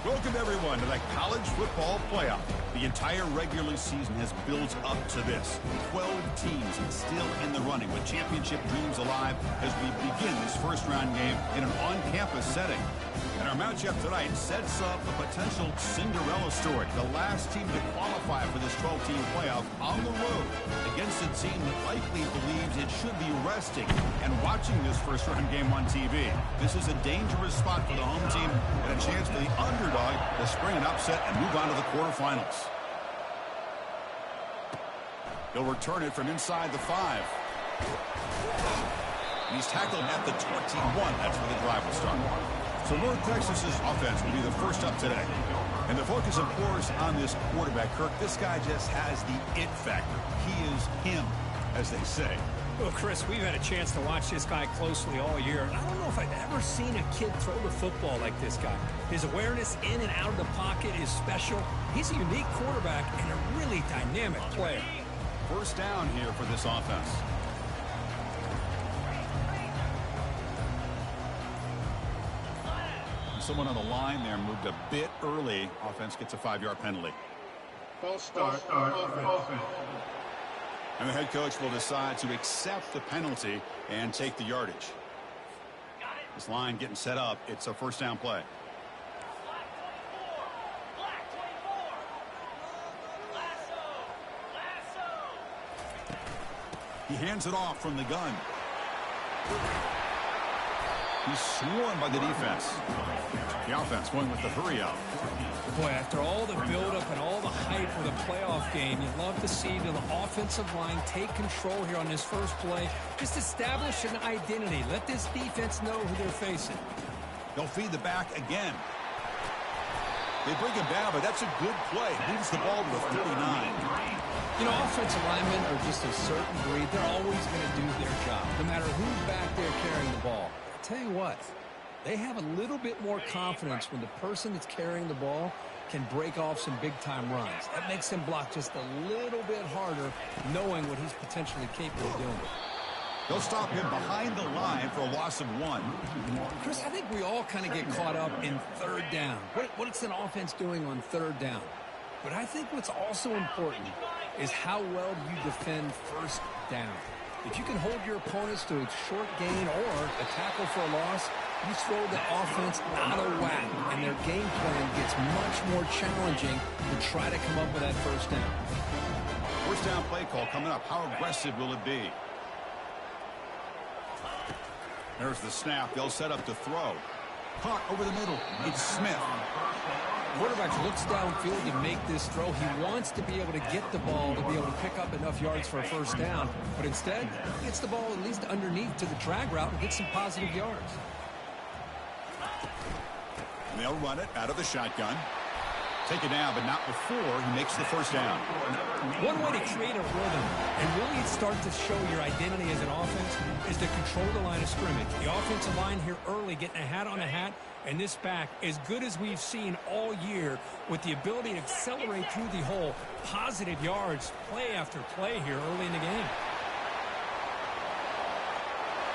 Welcome, everyone, to the college football playoff. The entire regular season has built up to this. 12 teams still in the running with championship dreams alive as we begin this first-round game in an on-campus setting. And our matchup tonight sets up a potential Cinderella story. The last team to qualify for this 12-team playoff on the road against a team that likely believes it should be resting and watching this first-round game on TV. This is a dangerous spot for the home team and a chance for the underdog to spring an upset and move on to the quarterfinals. He'll return it from inside the 5. He's tackled at the 21. That's where the drive will start. So North Texas's offense will be the first up today. And the focus, of course, on this quarterback, Kirk. This guy just has the it factor. He is him, as they say. Well, Chris, we've had a chance to watch this guy closely all year, and I don't know if I've ever seen a kid throw the football like this guy. His awareness in and out of the pocket is special. He's a unique quarterback and a really dynamic player. First down here for this offense. Someone on the line there moved a bit early. Offense gets a 5-yard penalty. False start offense. And the head coach will decide to accept the penalty and take the yardage. This line getting set up. It's a first down play. He hands it off from the gun. He's swarmed by the defense. The offense going with the hurry out. Boy, after all the buildup and all the hype for the playoff game, you'd love to see the offensive line take control here on this first play. Just establish an identity. Let this defense know who they're facing. They'll feed the back again. They bring him down, but that's a good play. Leads the ball to the 39. You know, offensive linemen are just a certain breed. They're always going to do their job, no matter who's back there carrying the ball. I'll tell you what, they have a little bit more confidence when the person that's carrying the ball can break off some big-time runs. That makes him block just a little bit harder, knowing what he's potentially capable of doing. They'll stop him behind the line for a loss of 1. Chris, I think we all kind of get caught up in third down. What's an offense doing on third down? But I think what's also important is how well do you defend first down. If you can hold your opponents to a short gain or a tackle for a loss, you throw the offense out of whack, and their game plan gets much more challenging to try to come up with that first down. First down play call coming up. How aggressive will it be? There's the snap. They'll set up to throw. Caught over the middle. It's Smith. Quarterback looks downfield to make this throw. He wants to be able to get the ball to be able to pick up enough yards for a first down. But instead, he gets the ball at least underneath to the drag route and gets some positive yards. And they'll run it out of the shotgun. Take it down, but not before he makes the first down. One way to create a rhythm and really that start to show your identity as an offense is to control the line of scrimmage. The offensive line here early getting a hat on a hat, and this back, as good as we've seen all year, with the ability to accelerate through the hole, positive yards, play after play here early in the game.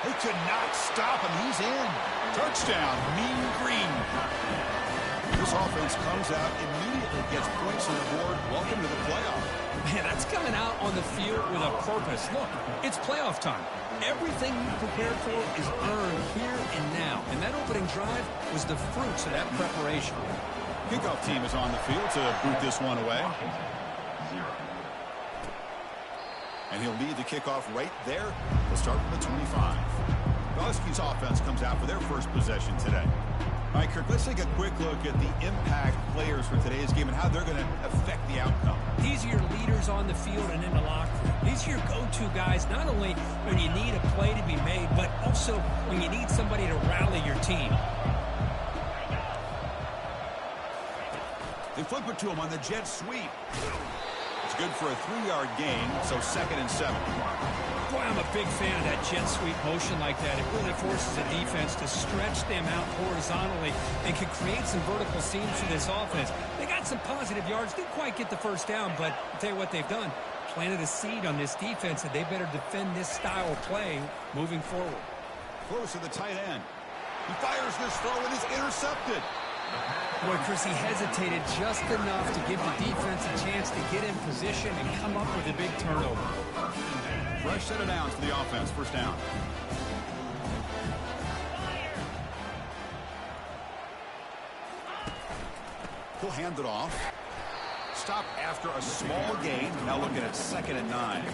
They could not stop him. He's in. Touchdown, Mean Green. This offense comes out, immediately gets points on the board. Welcome to the playoff. Man, that's coming out on the field with a purpose. Look, it's playoff time. Everything you prepared for is earned here and now. And that opening drive was the fruits of that preparation. Kickoff team is on the field to boot this one away. And he'll lead the kickoff right there. We'll start from the 25. Husky's offense comes out for their first possession today. All right, Kirk, let's take a quick look at the impact players for today's game and how they're going to affect the outcome. These are your leaders on the field and in the locker room. These are your go-to guys, not only when you need a play to be made, but also when you need somebody to rally your team. They flip it to him on the jet sweep. It's good for a 3-yard gain, so 2nd and 7. Boy, I'm a big fan of that jet sweep motion like that. It really forces the defense to stretch them out horizontally and can create some vertical seams for this offense. They got some positive yards. Didn't quite get the first down, but I'll tell you what they've done. Planted a seed on this defense that they better defend this style of play moving forward. Close to the tight end. He fires this throw and is intercepted. Boy, Chris, he hesitated just enough to give the defense a chance to get in position and come up with a big turnover. Fresh set of downs for the offense. First down. He'll hand it off. Stop after a small gain. Now looking at 2nd and 9.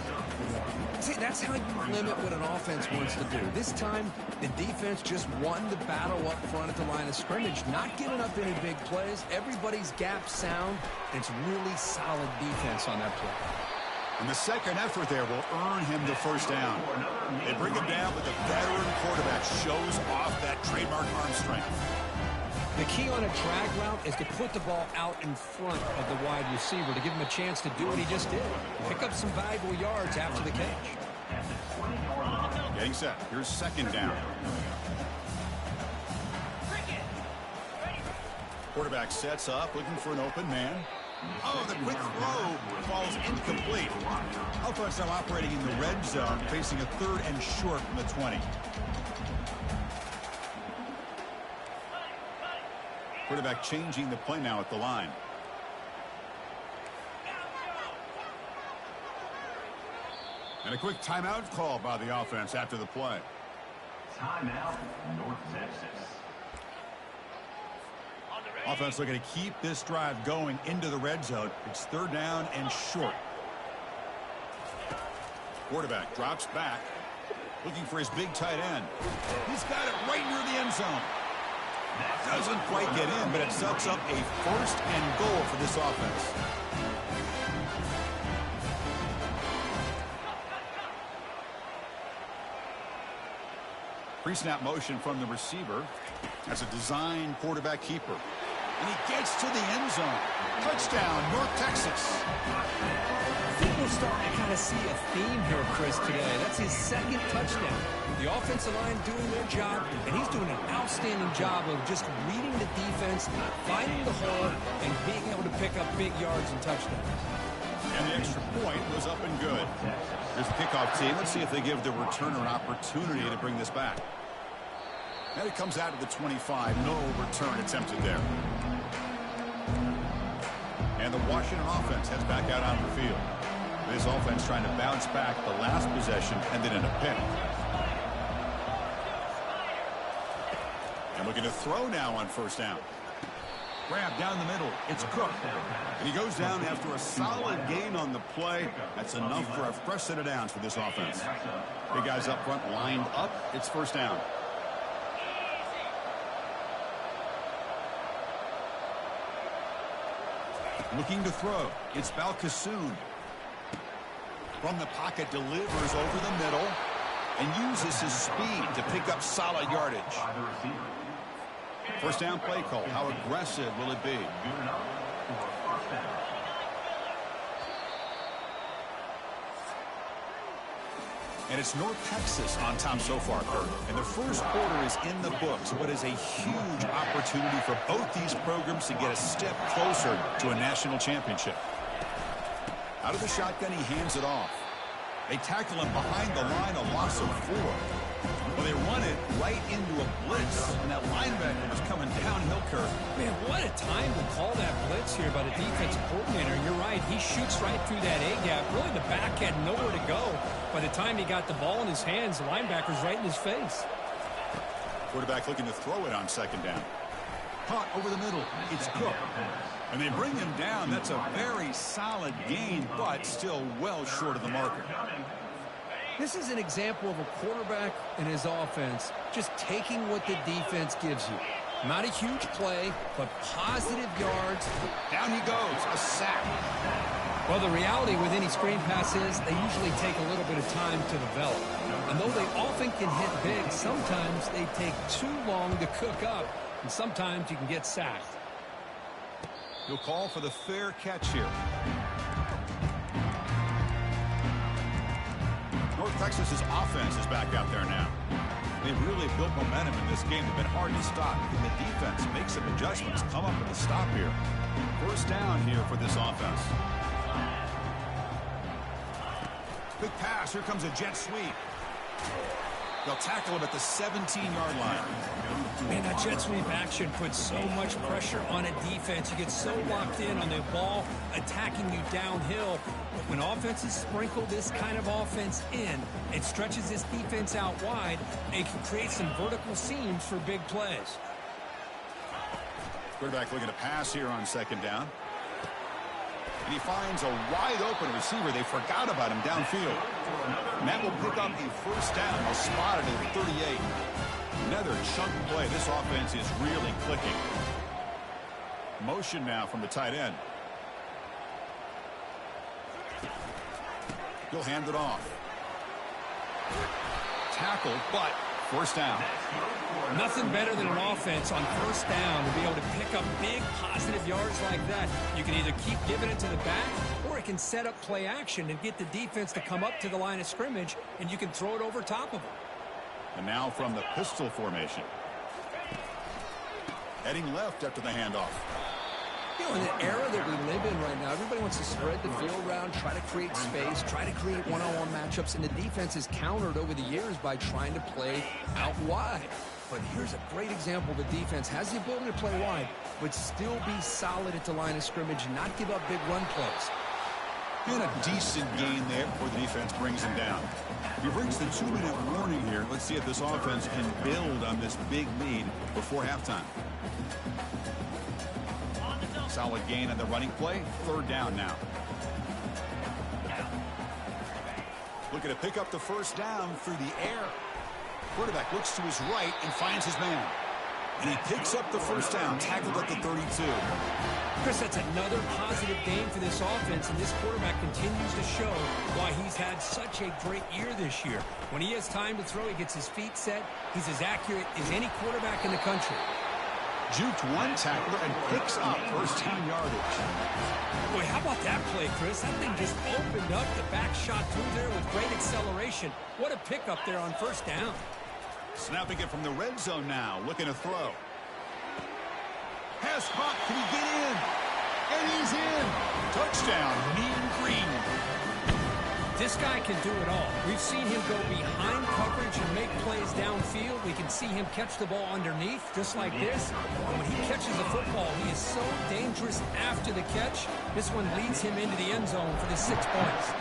See, that's how you limit what an offense wants to do. This time, the defense just won the battle up front at the line of scrimmage, not giving up any big plays. Everybody's gap sound. It's really solid defense on that play. And the second effort there will earn him the first down. They bring him down, but the veteran quarterback shows off that trademark arm strength. The key on a drag route is to put the ball out in front of the wide receiver to give him a chance to do what he just did. Pick up some valuable yards after the catch. Getting set. Here's 2nd down. Quarterback sets up, looking for an open man. Oh, the quick throw falls incomplete. Offense now operating in the red zone, facing a 3rd and short from the 20. Quarterback changing the play now at the line. And a quick timeout call by the offense after the play. Timeout, North Texas. Offense looking to keep this drive going into the red zone. It's 3rd down and short. Quarterback drops back, looking for his big tight end. He's got it right near the end zone. Doesn't quite get in, but it sets up a 1st and goal for this offense. Pre-snap motion from the receiver. That's a design quarterback keeper. And he gets to the end zone. Touchdown, North Texas. I think we're starting to kind of see a theme here, Chris, today. That's his 2nd touchdown. The offensive line doing their job, and he's doing an outstanding job of just reading the defense, finding the hole, and being able to pick up big yards and touchdowns. And the extra point was up and good. Here's the kickoff team. Let's see if they give the returner an opportunity to bring this back. And it comes out to the 25. No return attempted there. And the Washington offense heads back out on the field. This offense trying to bounce back. The last possession ended in a pick. And looking to throw now on 1st down. Grab down the middle. It's Cook. And he goes down after a solid gain on the play. That's enough for a fresh set of downs for this offense. Big guys up front lined up. It's 1st down. Looking to throw. It's Balkasoon. From the pocket, delivers over the middle and uses his speed to pick up solid yardage. 1st down play call. How aggressive will it be? And it's North Texas on top so far, Kurt. And the first quarter is in the books, but is a huge opportunity for both these programs to get a step closer to a national championship. Out of the shotgun, he hands it off. They tackle him behind the line, a loss of 4. Well, they run it right into a blitz, and that linebacker was coming downhill, Kurt. Man, what a time to call that blitz here by the defensive coordinator. You're right. He shoots right through that A-gap. Really, the back had nowhere to go. By the time he got the ball in his hands, the linebacker's right in his face. Quarterback looking to throw it on second down. Caught over the middle. It's Cook. And they bring him down. That's a very solid gain, but still well short of the marker. This is an example of a quarterback and his offense just taking what the defense gives you. Not a huge play, but positive yards. Down he goes, a sack. Well, the reality with any screen pass is they usually take a little bit of time to develop. And though they often can hit big, sometimes they take too long to cook up, and sometimes you can get sacked. He'll call for the fair catch here. North Texas's offense is back out there now. They've really built momentum in this game. They've been hard to stop. And the defense makes some adjustments, come up with a stop here. First down here for this offense. Big pass. Here comes a jet sweep. They'll tackle him at the 17-yard line. Man, that jet sweep action puts so much pressure on a defense. You get so locked in on the ball attacking you downhill. But when offenses sprinkle this kind of offense in, it stretches this defense out wide and can create some vertical seams for big plays. Quarterback looking to pass here on second down. And he finds a wide-open receiver. They forgot about him downfield. And that will pick up a first down. They'll spot it at 38. Another chunk play. This offense is really clicking. Motion now from the tight end. He'll hand it off. Tackle, but first down. Nothing better than an offense on first down to be able to pick up big positive yards like that. You can either keep giving it to the back, or it can set up play action and get the defense to come up to the line of scrimmage, and you can throw it over top of them. And now from the pistol formation. Heading left after the handoff. You know, in the era that we live in right now, everybody wants to spread the field around, try to create space, try to create one-on-one matchups, and the defense is countered over the years by trying to play out wide. But here's a great example. The defense has the ability to play wide, but still be solid at the line of scrimmage and not give up big run plays. And a decent gain there before the defense brings him down. He brings the 2-minute warning here. Let's see if this offense can build on this big lead before halftime. Solid gain on the running play. Third down now. Looking to pick up the first down through the air. Quarterback looks to his right and finds his man. And he picks up the first down, tackled at the 32. Chris, that's another positive game for this offense, and this quarterback continues to show why he's had such a great year this year. When he has time to throw, he gets his feet set. He's as accurate as any quarterback in the country. Juked one tackler and picks up first-down yardage. Boy, how about that play, Chris? That thing just opened up. The back shot through there with great acceleration. What a pickup there on first down. Snapping it from the red zone now, looking to throw. Pass caught, can he get in? And he's in. Touchdown, Mean Green. This guy can do it all. We've seen him go behind coverage and make plays downfield. We can see him catch the ball underneath, just like this. And when he catches the football, he is so dangerous after the catch. This one leads him into the end zone for the 6 points.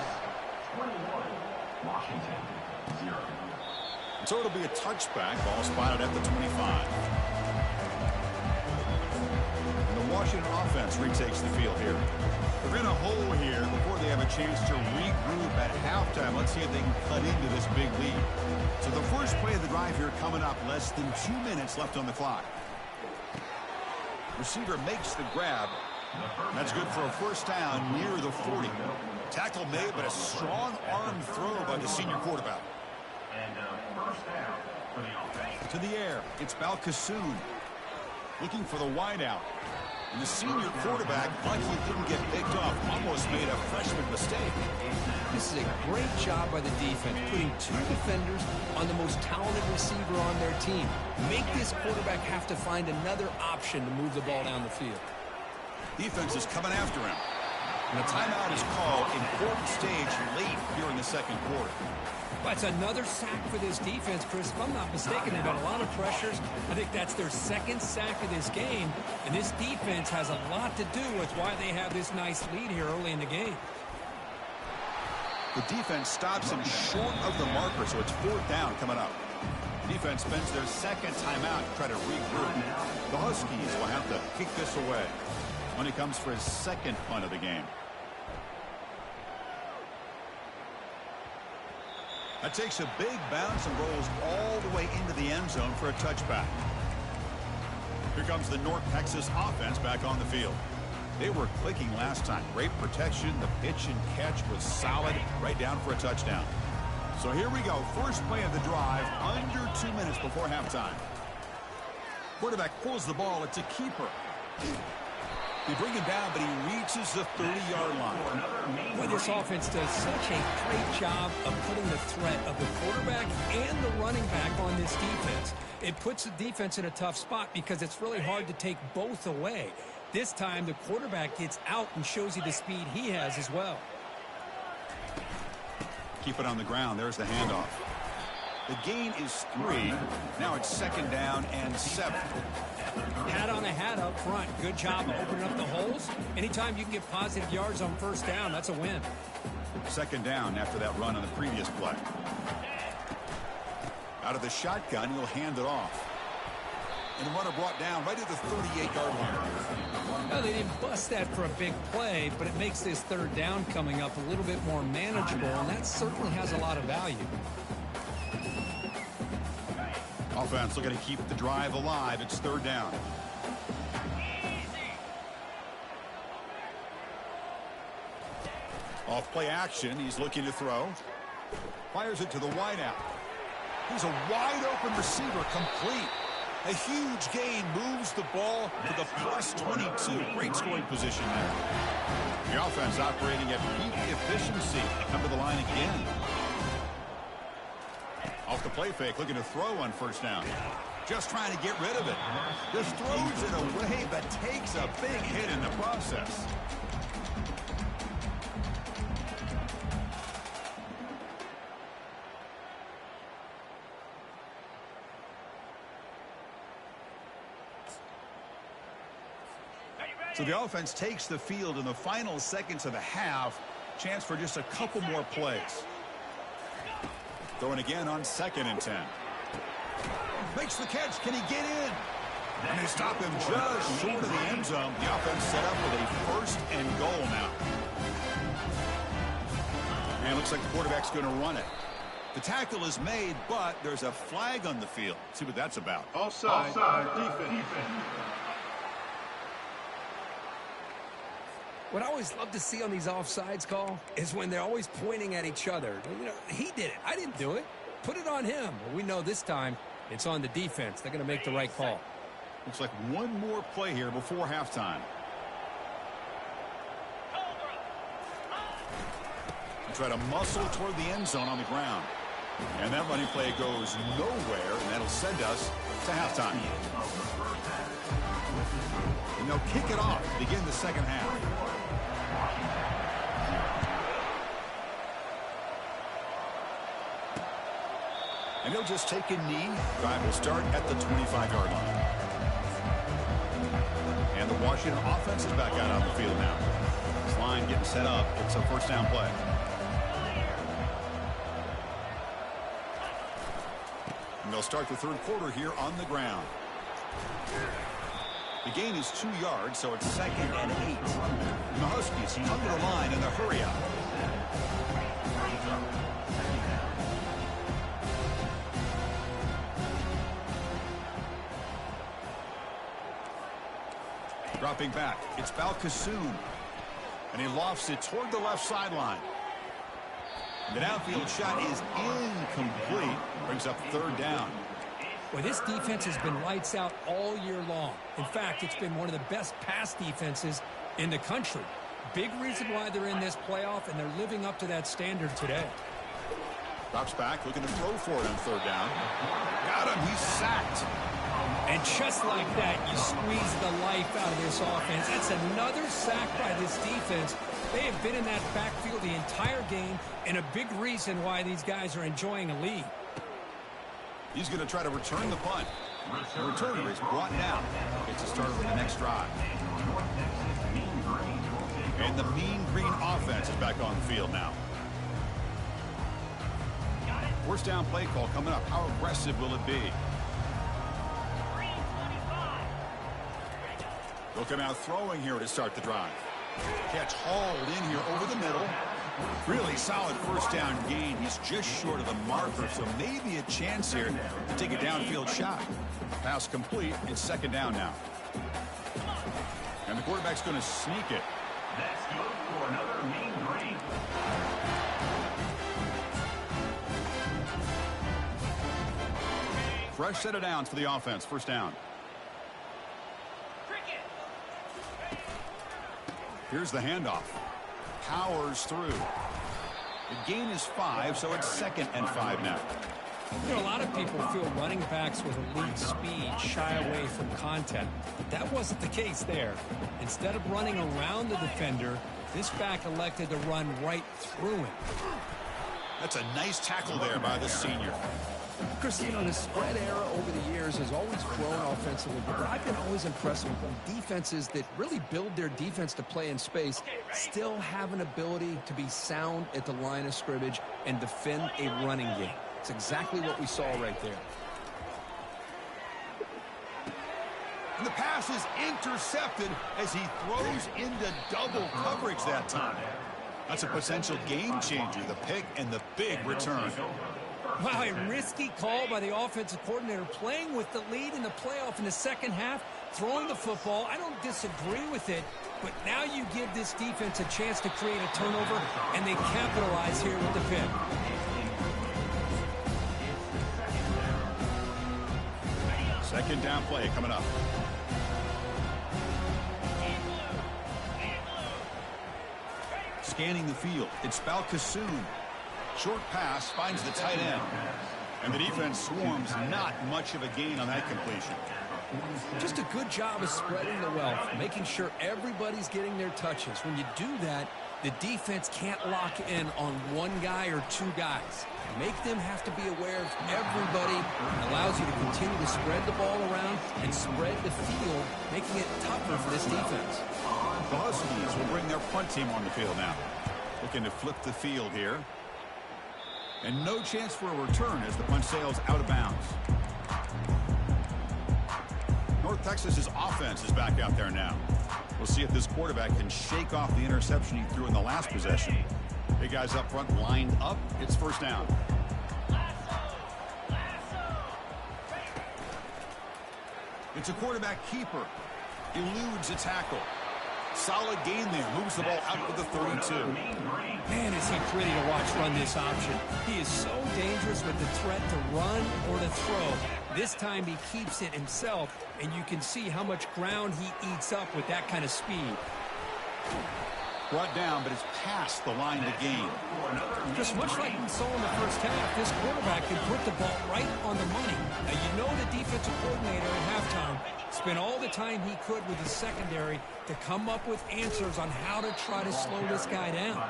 21, Washington, 0. So it'll be a touchback. Ball spotted at the 25. And the Washington offense retakes the field here. They're in a hole here before they have a chance to regroup at halftime. Let's see if they can cut into this big lead. So the first play of the drive here coming up. Less than 2 minutes left on the clock. Receiver makes the grab. That's good for a first down near the 40. Tackle made, but a strong arm throw by the senior quarterback. And first down for the offense. To the air, it's Balcassoon looking for the wideout. And the senior quarterback, lucky he didn't get picked off, almost made a freshman mistake. This is a great job by the defense, putting two defenders on the most talented receiver on their team. Make this quarterback have to find another option to move the ball down the field. Defense is coming after him. And a timeout is called. Important stage late here in the second quarter. That's another sack for this defense, Chris. If I'm not mistaken, they've got a lot of pressures. I think that's their second sack of this game. And this defense has a lot to do with why they have this nice lead here early in the game. The defense stops him short of the marker, so it's 4th down coming up. The defense spends their second timeout to try to regroup. The Huskies will have to kick this away when he comes for his second punt of the game. That takes a big bounce and rolls all the way into the end zone for a touchback. Here comes the North Texas offense back on the field. They were clicking last time. Great protection. The pitch and catch was solid. Right down for a touchdown. So here we go. First play of the drive. Under 2 minutes before halftime. Quarterback pulls the ball. It's a keeper. They bring him down, but he reaches the 30-yard line. Boy, this offense does such a great job of putting the threat of the quarterback and the running back on this defense. It puts the defense in a tough spot because it's really hard to take both away. This time, the quarterback gets out and shows you the speed he has as well. Keep it on the ground. There's the handoff. The gain is 3. Now it's 2nd down and 7. Hat on a hat up front. Good job of opening up the holes. Anytime you can get positive yards on first down, that's a win. 2nd down after that run on the previous play. Out of the shotgun, he'll hand it off. And the runner brought down right at the 38-yard line. Well, they didn't bust that for a big play, but it makes this 3rd down coming up a little bit more manageable, and that certainly has a lot of value. Offense looking to keep the drive alive. It's 3rd down. Off play action. He's looking to throw. Fires it to the wideout. He's a wide open receiver, complete. A huge gain moves the ball to the +22. Great scoring position there. The offense operating at peak efficiency. Come to the line again. Off the play fake, looking to throw on first down. Just trying to get rid of it. Just throws it away, but takes a big hit in the process. So the offense takes the field in the final seconds of the half. Chance for just a couple more plays. Throwing again on 2nd and 10. Makes the catch. Can he get in? And they stop him just short of the end zone. The offense set up with a 1st and goal now. And it looks like the quarterback's going to run it. The tackle is made, but there's a flag on the field. Let's see what that's about. Offside. Defense. What I always love to see on these offsides call is when they're always pointing at each other. You know, he did it. I didn't do it. Put it on him. Well, we know this time it's on the defense. They're going to make the right call. Looks like one more play here before halftime. They try to muscle toward the end zone on the ground. And that running play goes nowhere, and that'll send us to halftime. And they'll kick it off to begin the second half. And he'll just take a knee. Drive will start at the 25-yard line. And the Washington offense is back out on the field now. This line getting set up. It's a 1st down play. And they'll start the 3rd quarter here on the ground. The gain is 2 yards, so it's 2nd and 8. And the Huskies come to the line in the hurry up. Dropping back, it's Balcassoon. And he lofts it toward the left sideline. The downfield shot is incomplete. Brings up 3rd down. Well, this defense has been lights out all year long. In fact, it's been one of the best pass defenses in the country. Big reason why they're in this playoff, and they're living up to that standard today. Drops back, looking to throw for it on third down. Got him, he's sacked. And just like that, you squeeze the life out of this offense. That's another sack by this defense. They have been in that backfield the entire game, and a big reason why these guys are enjoying a lead. He's going to try to return the punt. The returner is brought down. It's a start of the next drive. And the Mean Green offense is back on the field now. First down play call coming up. How aggressive will it be? They'll come out throwing here to start the drive. Catch hauled in here over the middle. Really solid first down gain. He's just short of the marker, so maybe a chance here to take a downfield shot. Pass complete. It's second down now. And the quarterback's going to sneak it. That's good for another Mean Green. Fresh set of downs for the offense. First down. Here's the handoff. Powers through. The gain is 5, so it's 2nd and 5 now. You know, a lot of people feel running backs with elite speed shy away from contact. But that wasn't the case there. Instead of running around the defender, this back elected to run right through him. That's a nice tackle there by the senior. Chris, you know, the spread era over the years has always grown offensively, but I've been always impressed with defenses that really build their defense to play in space, still have an ability to be sound at the line of scrimmage and defend a running game. It's exactly what we saw right there. And the pass is intercepted as he throws into double coverage that time. That's a potential game changer, the pick and the big return. Wow, a risky call by the offensive coordinator, playing with the lead in the playoff in the second half, throwing the football. I don't disagree with it, but now you give this defense a chance to create a turnover, and they capitalize here with the pick. Second down play coming up. Scanning the field, it's Balkasoon. Short pass finds the tight end. And the defense swarms. Not much of a gain on that completion. Just a good job of spreading the wealth, making sure everybody's getting their touches. When you do that, the defense can't lock in on one guy or two guys. Make them have to be aware of everybody. It allows you to continue to spread the ball around and spread the field, making it tougher for this defense. The Huskies will bring their punt team on the field now. Looking to flip the field here. And no chance for a return as the punt sails out of bounds. North Texas's offense is back out there now. We'll see if this quarterback can shake off the interception he threw in the last possession. Big guys up front lined up. It's first down. It's a quarterback keeper. Eludes a tackle. Solid gain there. Moves the ball out to the 32. Man, is he pretty to watch run this option. He is so dangerous with the threat to run or to throw. This time he keeps it himself, and you can see how much ground he eats up with that kind of speed. Brought down, but it's past the line to gain. Just much like we saw in the first half, this quarterback can put the ball right on the money. Now, you know the defensive coordinator at halftime spent all the time he could with his secondary to come up with answers on how to try to slow this guy down.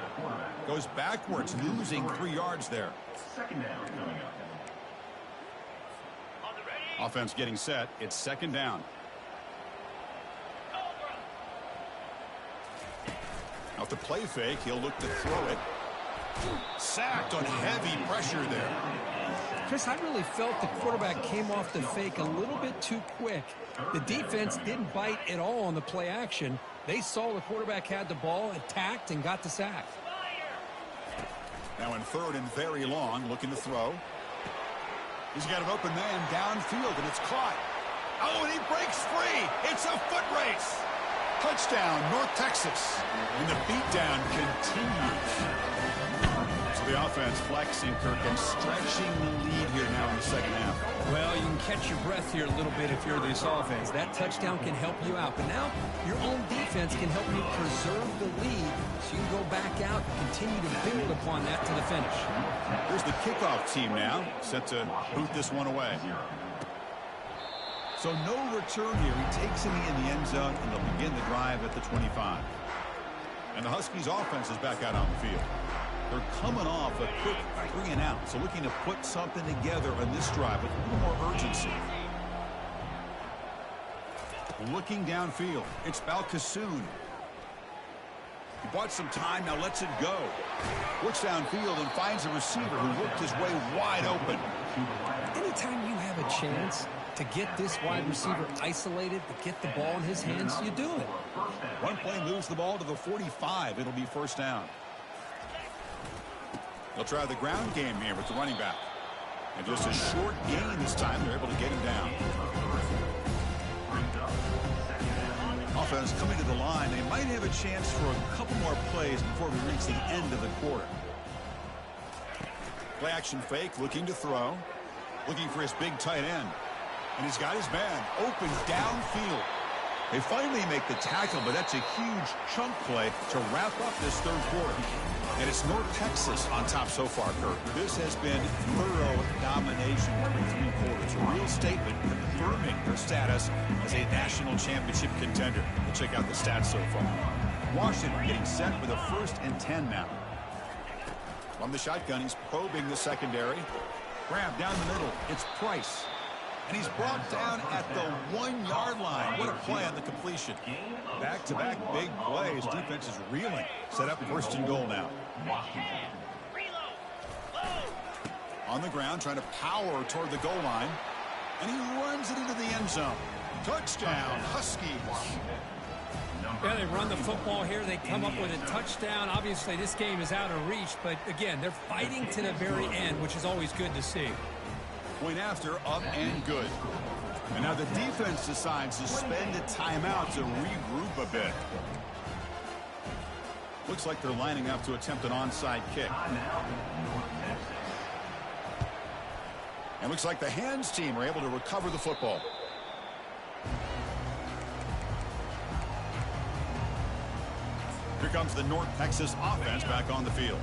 Goes backwards, losing 3 yards there. Second down coming up. Offense getting set. It's second down. Off the play fake, he'll look to throw it. Sacked on heavy pressure there. Chris, I really felt the quarterback came off the fake a little bit too quick. The defense didn't bite at all on the play action. They saw the quarterback had the ball, attacked, and got the sack. Now in third and very long, looking to throw. He's got an open man downfield, and it's caught. Oh, and he breaks free. It's a foot race. Touchdown, North Texas. And the beatdown continues. So The offense flexing, Kirk, and stretching the lead here now in the second half. Well, you can catch your breath here a little bit if you're this offense. That touchdown can help you out. But now your own defense can help you preserve the lead so you can go back out and continue to build upon that to the finish. Here's the kickoff team now, set to boot this one away. So no return here. He takes him in the end zone, and they'll begin the drive at the 25. And the Huskies offense is back out on the field. They're coming off a quick 3-and-out, so looking to put something together on this drive with a little more urgency. Looking downfield, it's Balkasoon. He bought some time, now lets it go. Looks downfield and finds a receiver who worked his way wide open. Anytime you have a chance to get this wide receiver isolated, to get the ball in his hands, you do it. One play moves the ball to the 45. It'll be first down. They'll try the ground game here with the running back. And just a short gain this time. They're able to get him down. Offense coming to the line. They might have a chance for a couple more plays before we reach the end of the quarter. Play action fake, looking to throw. Looking for his big tight end. And he's got his man open downfield. They finally make the tackle, but that's a huge chunk play to wrap up this third quarter. And it's North Texas on top so far, Kirk. This has been thorough domination for 3 quarters. A real statement confirming their status as a national championship contender. We'll check out the stats so far. Washington getting set with a 1st and 10 now. From the shotgun, he's probing the secondary. Grab down the middle. It's Price. And he's brought down at the 1-yard line. What a play on the completion. Back-to-back big plays. Defense is reeling. Set up 1st and goal now. On the ground, trying to power toward the goal line. And he runs it into the end zone. Touchdown, Huskies. Yeah, they run the football here. They come up with a touchdown. Obviously, this game is out of reach. But, again, they're fighting to the very end, which is always good to see. Point after, up and good. And now the defense decides to spend a timeout to regroup a bit. Looks like they're lining up to attempt an onside kick. And looks like the hands team are able to recover the football. Here comes the North Texas offense back on the field.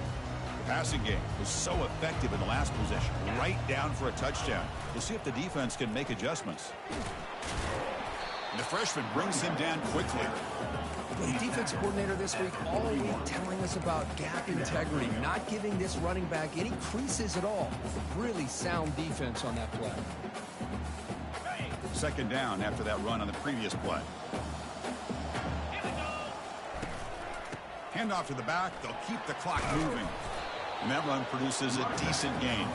The passing game was so effective in the last possession, right down for a touchdown. We'll see if the defense can make adjustments. And the freshman brings him down quickly. The defense coordinator this week all week telling us about gap integrity, not giving this running back any creases at all. Really sound defense on that play. 2nd down after that run on the previous play. Handoff to the back. They'll keep the clock moving. And that run produces a decent gain.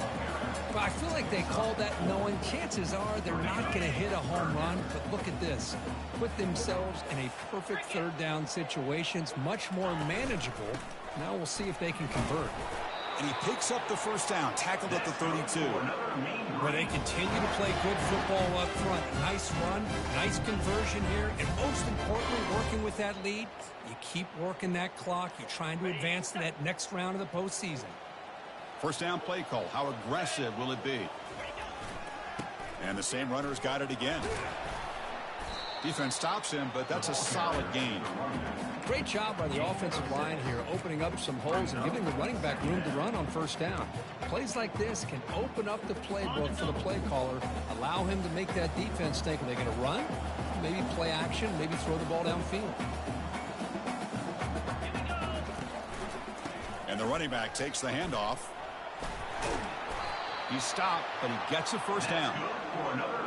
Well, I feel like they called that knowing chances are they're not going to hit a home run. But look at this. Put themselves in a perfect 3rd down situation. It's much more manageable. Now we'll see if they can convert. And he picks up the 1st down, tackled at the 32. Where they continue to play good football up front. Nice run, nice conversion here, and most importantly, working with that lead, you keep working that clock. You're trying to advance to that next round of the postseason. 1st down play call. How aggressive will it be? And the same runner's got it again. Defense stops him, but that's a solid gain. Great job by the offensive line here, opening up some holes and giving the running back room to run on 1st down. Plays like this can open up the playbook for the play caller, allow him to make that defense think, are they going to run? Maybe play action, maybe throw the ball downfield. And the running back takes the handoff. He's stopped, but he gets a 1st down.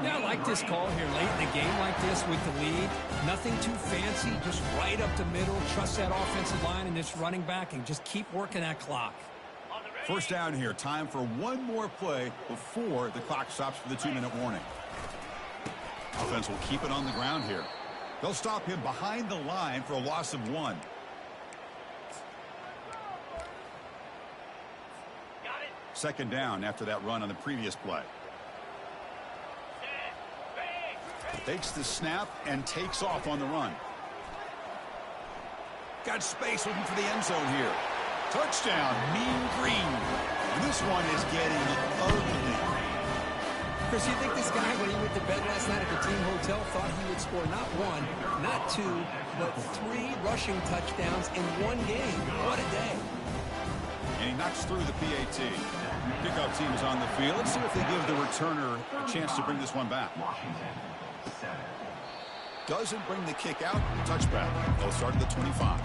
Yeah, I like this call here late in the game like this with the lead. Nothing too fancy, just right up the middle. Trust that offensive line and this running back and just keep working that clock. 1st down here. Time for one more play before the clock stops for the 2-minute warning. Offense will keep it on the ground here. They'll stop him behind the line for a loss of 1. Second down after that run on the previous play. Takes the snap and takes off on the run. Got space looking for the end zone here. Touchdown, Mean Green. And this one is getting ugly. Chris, you think this guy, when he went to bed last night at the team hotel, thought he would score not one, not two, but 3 rushing touchdowns in one game? What a day. And he knocks through the PAT. Kickoff team is on the field. Let's see if they give the returner a chance to bring this one back. Doesn't bring the kick out. Touchback. They'll start at the 25.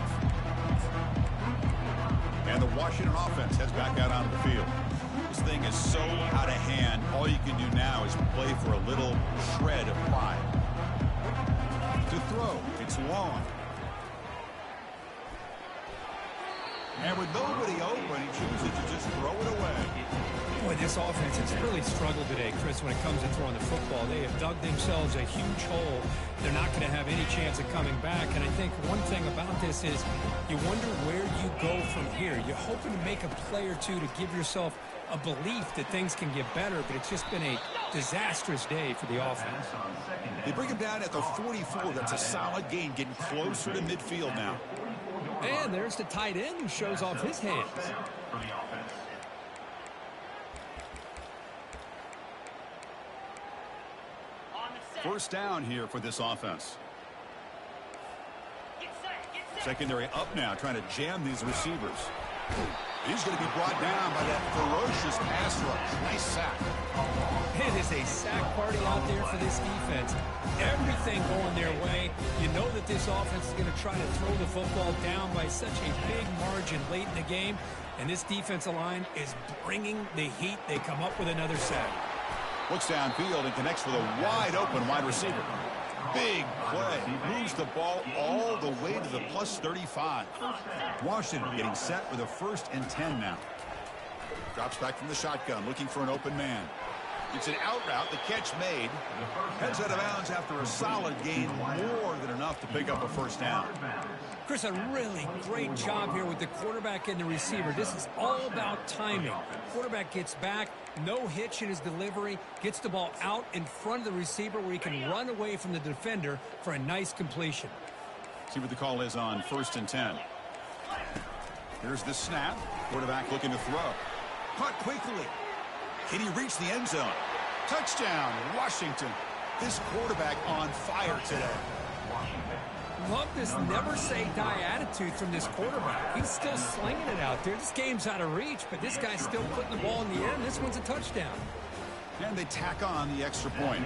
And the Washington offense heads back out onto the field. This thing is so out of hand. All you can do now is play for a little shred of pride. To throw. It's long. And with nobody open, he chooses to just throw it away. Boy, this offense has really struggled today, Chris, when it comes to throwing the football. They have dug themselves a huge hole. They're not going to have any chance of coming back. And I think one thing about this is you wonder where you go from here. You're hoping to make a play or two to give yourself a belief that things can get better, but it's just been a disastrous day for the offense. They bring him down at the 44. That's a solid gain, getting closer to midfield now. And there's the tight end who shows off his hands. First down here for this offense. Secondary up now, trying to jam these receivers. He's going to be brought down by that ferocious pass rush. Nice sack. It is a sack party out there for this defense. Everything going their way. You know that this offense is going to try to throw the football down by such a big margin late in the game. And this defensive line is bringing the heat. They come up with another sack. Looks downfield and connects with a wide-open wide receiver. Big play. Moves the ball all the way to the plus 35. Washington getting set with a 1st and 10 now. Drops back from the shotgun, looking for an open man. It's an out route. The catch made. Heads out of bounds after a solid gain, more than enough to pick up a 1st down. Chris, a really great job here with the quarterback and the receiver. This is all about timing. Quarterback gets back, no hitch in his delivery, gets the ball out in front of the receiver where he can run away from the defender for a nice completion. See what the call is on 1st and 10. Here's the snap. Quarterback looking to throw. Caught quickly. Can he reach the end zone? Touchdown, Washington. This quarterback on fire today. Love this never-say-die attitude from this quarterback. He's still slinging it out there. This game's out of reach, but this guy's still putting the ball in the air, and this one's a touchdown. And they tack on the extra point.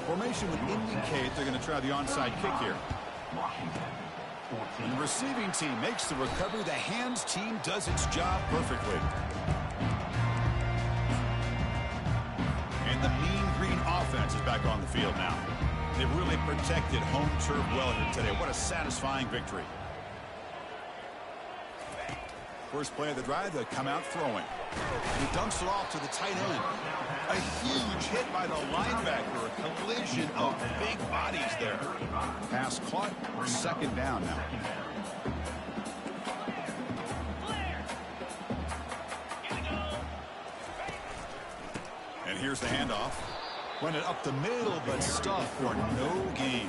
Formation would indicate they're going to try the onside kick here. And the receiving team makes the recovery. The hands team does its job perfectly. And the Mean Green offense is back on the field now. They've really protected home turf well here today. What a satisfying victory. First play of the drive, they come out throwing. And he dumps it off to the tight end. A huge hit by the linebacker. A collision of big bodies there. Pass caught. 2nd down now. And here's the handoff. Run it up the middle, but stuffed for no gain.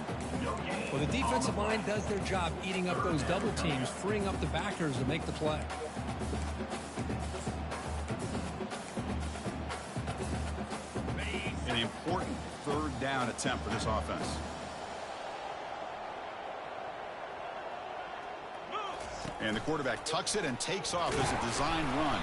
Well, the defensive line does their job eating up those double teams, freeing up the backers to make the play. An important 3rd down attempt for this offense. And the quarterback tucks it and takes off as a design run.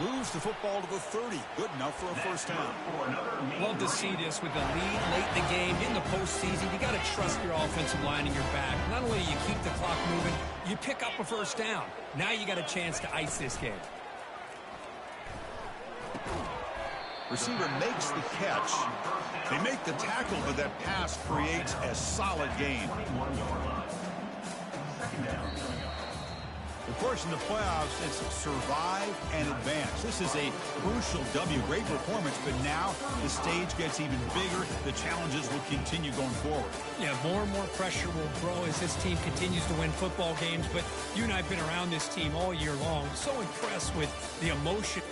Moves the football to the 30. Good enough for a 1st down. Love to see this with the lead late in the game. In the postseason, you got to trust your offensive line in your back. Not only do you keep the clock moving, you pick up a 1st down. Now you got a chance to ice this game. Receiver makes the catch. They make the tackle, but that pass creates a solid gain. Of course, in the playoffs, it's survive and advance. This is a crucial W. Great performance, but now the stage gets even bigger. The challenges will continue going forward. Yeah, more and more pressure will grow as this team continues to win football games. But you and I have been around this team all year long. So impressed with the emotion.